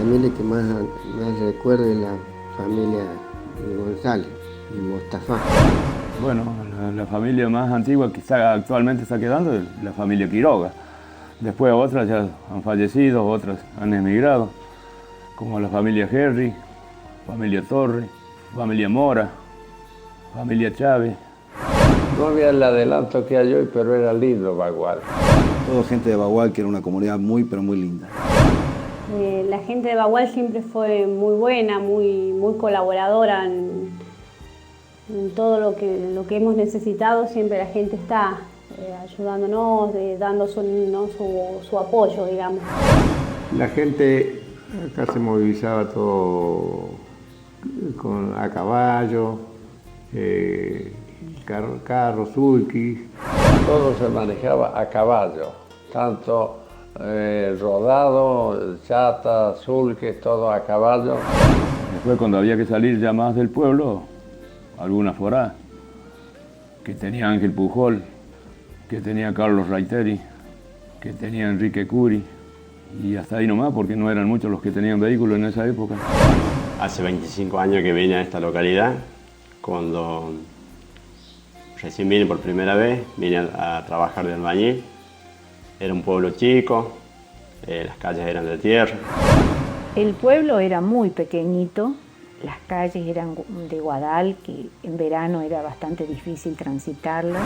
familia que más recuerdo es la familia de González y Mostafa. Bueno, la familia más antigua que actualmente está quedando es la familia Quiroga. Después otras ya han fallecido, otras han emigrado, como la familia Herri, familia Torre, familia Mora, familia Chávez. No había el adelanto que hay hoy, pero era lindo Bagual. Todo gente de Bagual, que era una comunidad muy, pero muy linda. La gente de Bagual siempre fue muy buena, muy colaboradora en todo lo que hemos necesitado. Siempre la gente está ayudándonos, dando su apoyo, digamos. La gente acá se movilizaba todo a caballo, carros, sulkis. Todo se manejaba a caballo, tanto rodado, chata, sulkis, todo a caballo. Después, cuando había que salir ya más del pueblo, algunas foradas, que tenía Ángel Pujol, que tenía Carlos Raiteri, que tenía Enrique Curi, y hasta ahí nomás, porque no eran muchos los que tenían vehículos en esa época. Hace 25 años que vine a esta localidad, cuando recién vine por primera vez, vine a trabajar de albañil. Era un pueblo chico, las calles eran de tierra. El pueblo era muy pequeñito, las calles eran de guadal, que en verano era bastante difícil transitarlas.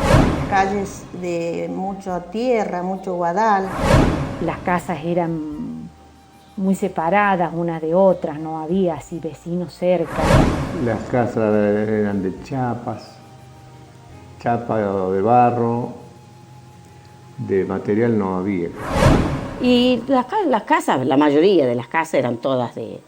Calles de mucha tierra, mucho guadal. Las casas eran muy separadas unas de otras, no había así vecinos cerca. Las casas eran de chapa de barro, de material no había. Y las casas, la mayoría de las casas eran todas de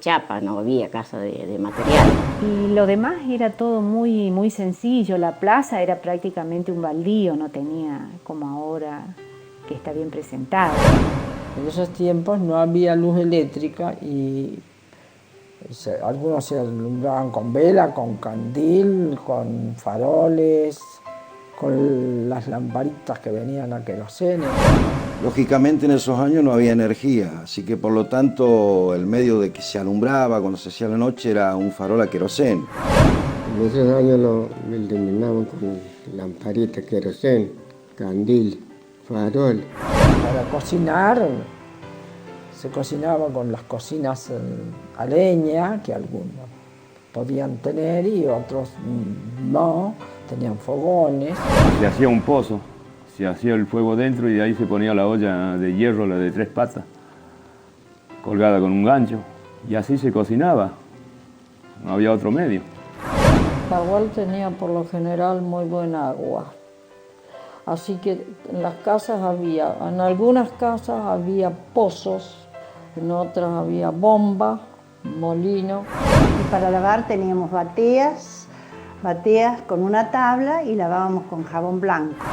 chapa, no había casa de material. Y lo demás era todo muy sencillo. La plaza era prácticamente un baldío, no tenía como ahora que está bien presentada. En esos tiempos no había luz eléctrica y algunos se alumbraban con vela, con candil, con faroles, con las lamparitas que venían a queroseno. Lógicamente en esos años no había energía, así que por lo tanto el medio de que se alumbraba cuando se hacía la noche era un farol a queroseno. En esos años lo iluminaban con lamparitas, queroseno, candil, farol. Para cocinar se cocinaba con las cocinas a leña, que algunos podían tener y otros no, tenían fogones. Se hacía un pozo, se hacía el fuego dentro y de ahí se ponía la olla de hierro, la de 3 patas, colgada con un gancho, y así se cocinaba, no había otro medio. Bagual tenía por lo general muy buena agua, así que en las casas en algunas casas había pozos, en otras había bomba, molino. Y para lavar teníamos bateas con una tabla y lavábamos con jabón blanco.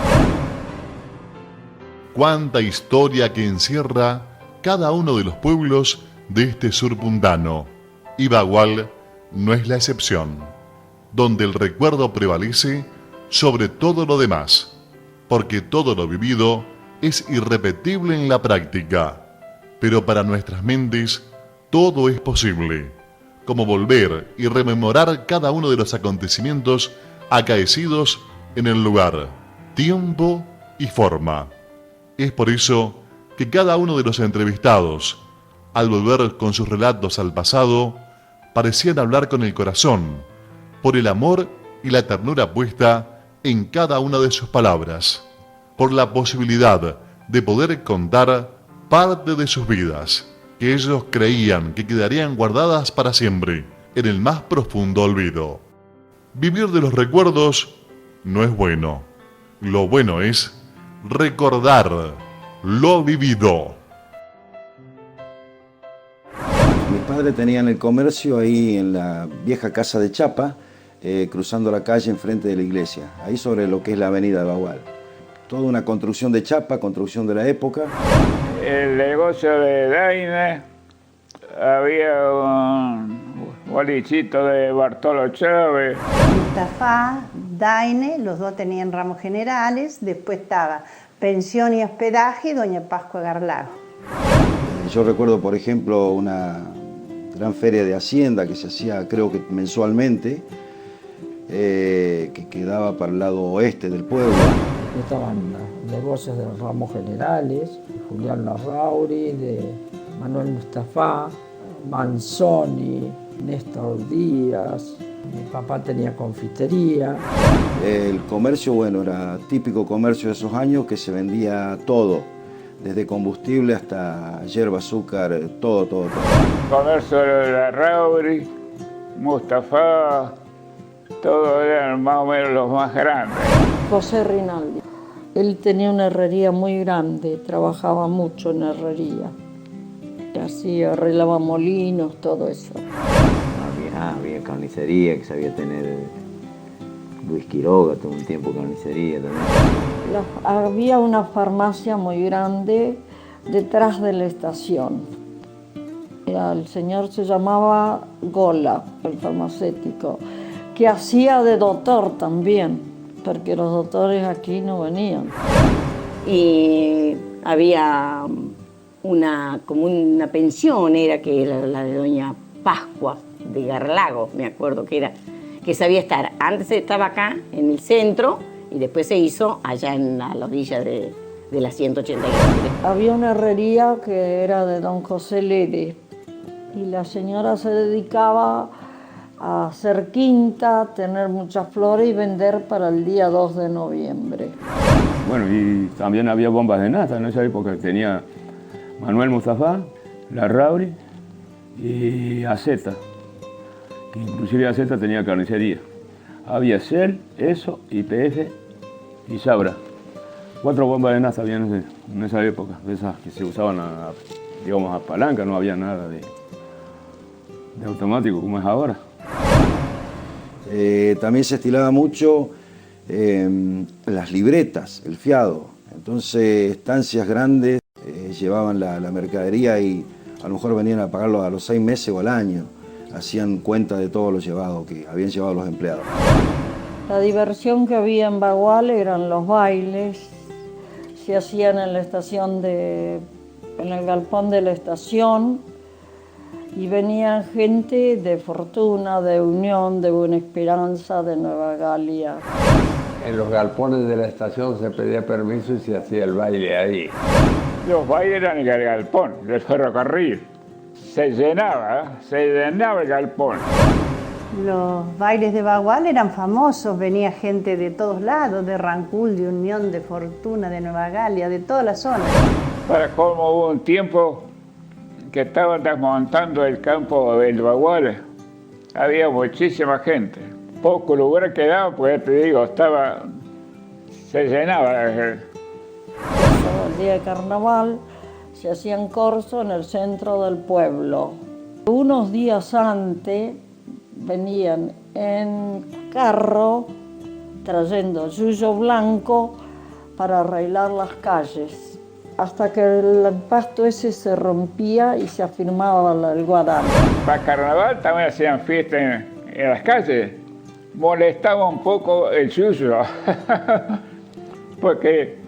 Cuánta historia que encierra cada uno de los pueblos de este sur puntano. Y Bagual no es la excepción, donde el recuerdo prevalece sobre todo lo demás, porque todo lo vivido es irrepetible en la práctica. Pero para nuestras mentes todo es posible, como volver y rememorar cada uno de los acontecimientos acaecidos en el lugar, tiempo y forma. Es por eso que cada uno de los entrevistados, al volver con sus relatos al pasado, parecían hablar con el corazón, por el amor y la ternura puesta en cada una de sus palabras, por la posibilidad de poder contar parte de sus vidas, que ellos creían que quedarían guardadas para siempre en el más profundo olvido. Vivir de los recuerdos no es bueno. Lo bueno es recordar lo vivido. Mis padres tenían el comercio ahí en la vieja casa de chapa, cruzando la calle enfrente de la iglesia, ahí sobre lo que es la avenida de Bagual. Toda una construcción de chapa, construcción de la época. El negocio de Daine, había un bolichito de Bartolo Chávez. Mustafa, Daine, los dos tenían ramos generales, después estaba pensión y hospedaje y doña Pascua Garlago. Yo recuerdo, por ejemplo, una gran feria de Hacienda que se hacía, creo que mensualmente, que quedaba para el lado oeste del pueblo. Estaban los negocios de los ramos generales, Julián Larrauri, de Manuel Mustafa, Manzoni, Néstor Díaz. Mi papá tenía confitería. El comercio, bueno, era típico comercio de esos años que se vendía todo, desde combustible hasta hierba, azúcar, todo. Comercio de Larrauri, Mustafa, todos eran más o menos los más grandes. José Rinaldi. Él tenía una herrería muy grande, trabajaba mucho en herrería. Así arreglaba molinos, todo eso. Había carnicería que sabía tener Luis Quiroga, tuvo un tiempo carnicería también. Había una farmacia muy grande detrás de la estación. El señor se llamaba Gola, el farmacéutico, que hacía de doctor también, porque los doctores aquí no venían. Y había como una pensión, que era la de doña Pascua de Garlago, me acuerdo que sabía estar. Antes estaba acá, en el centro, y después se hizo allá a la orilla de la 183. Había una herrería que era de don José Lede, y la señora se dedicaba a hacer quinta, tener muchas flores y vender para el día 2 de noviembre. Bueno, y también había bombas de nata en esa época. Tenía Manuel Mustafa, Larrauri y Aceta. Inclusive Aceta tenía carnicería. Había Shell, ESO, YPF y Sabra. 4 bombas de nafta había en esa época, de esas que se usaban digamos, a palanca, no había nada de automático como es ahora. También se estilaba mucho las libretas, el fiado. Entonces, estancias grandes llevaban la mercadería y a lo mejor venían a pagarlo a los 6 meses o al año. Hacían cuenta de todo lo llevado que habían llevado los empleados. La diversión que había en Bagual eran los bailes, se hacían en la estación en el galpón de la estación, y venían gente de Fortuna, de Unión, de Buena Esperanza, de Nueva Galia. En los galpones de la estación se pedía permiso y se hacía el baile ahí. Los bailes eran en el galpón del ferrocarril. Se llenaba el galpón. Los bailes de Bagual eran famosos, venía gente de todos lados, de Rancul, de Unión, de Fortuna, de Nueva Galia, de toda la zona. Para cómo hubo un tiempo que estaban desmontando el campo del Bagual, había muchísima gente. Poco lugar quedaba, porque te digo, se llenaba. El día de carnaval se hacían corsos en el centro del pueblo. Unos días antes venían en carro trayendo yuyo blanco para arreglar las calles, hasta que el pasto ese se rompía y se afirmaba el guadal. Para carnaval también hacían fiestas en las calles. Molestaba un poco el yuyo, porque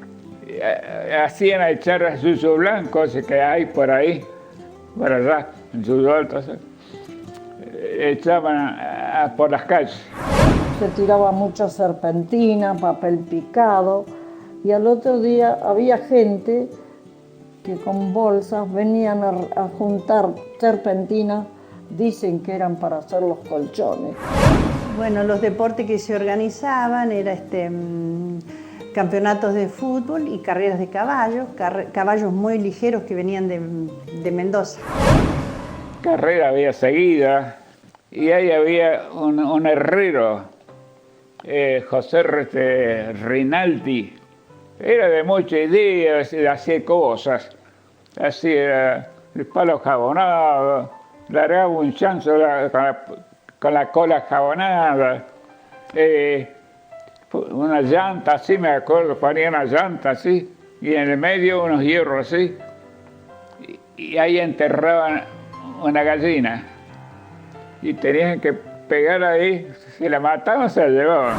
hacían a echar a yuyo blanco, ese que hay por ahí, por allá, en yuyo alto, echaban por las calles. Se tiraba mucha serpentina, papel picado, y al otro día había gente que con bolsas venían a juntar serpentina, dicen que eran para hacer los colchones. Bueno, los deportes que se organizaban eran campeonatos de fútbol y carreras de caballos, caballos muy ligeros que venían de Mendoza. Carrera había seguida y ahí había un herrero, José Rinaldi. Era de mucha idea, hacía cosas, hacía el palo jabonado, largaba un chanzo con la cola jabonada, una llanta así, me acuerdo, ponía una llanta así, y en el medio unos hierros así, y ahí enterraban una gallina, y tenían que pegar ahí, si la mataban se la llevaban.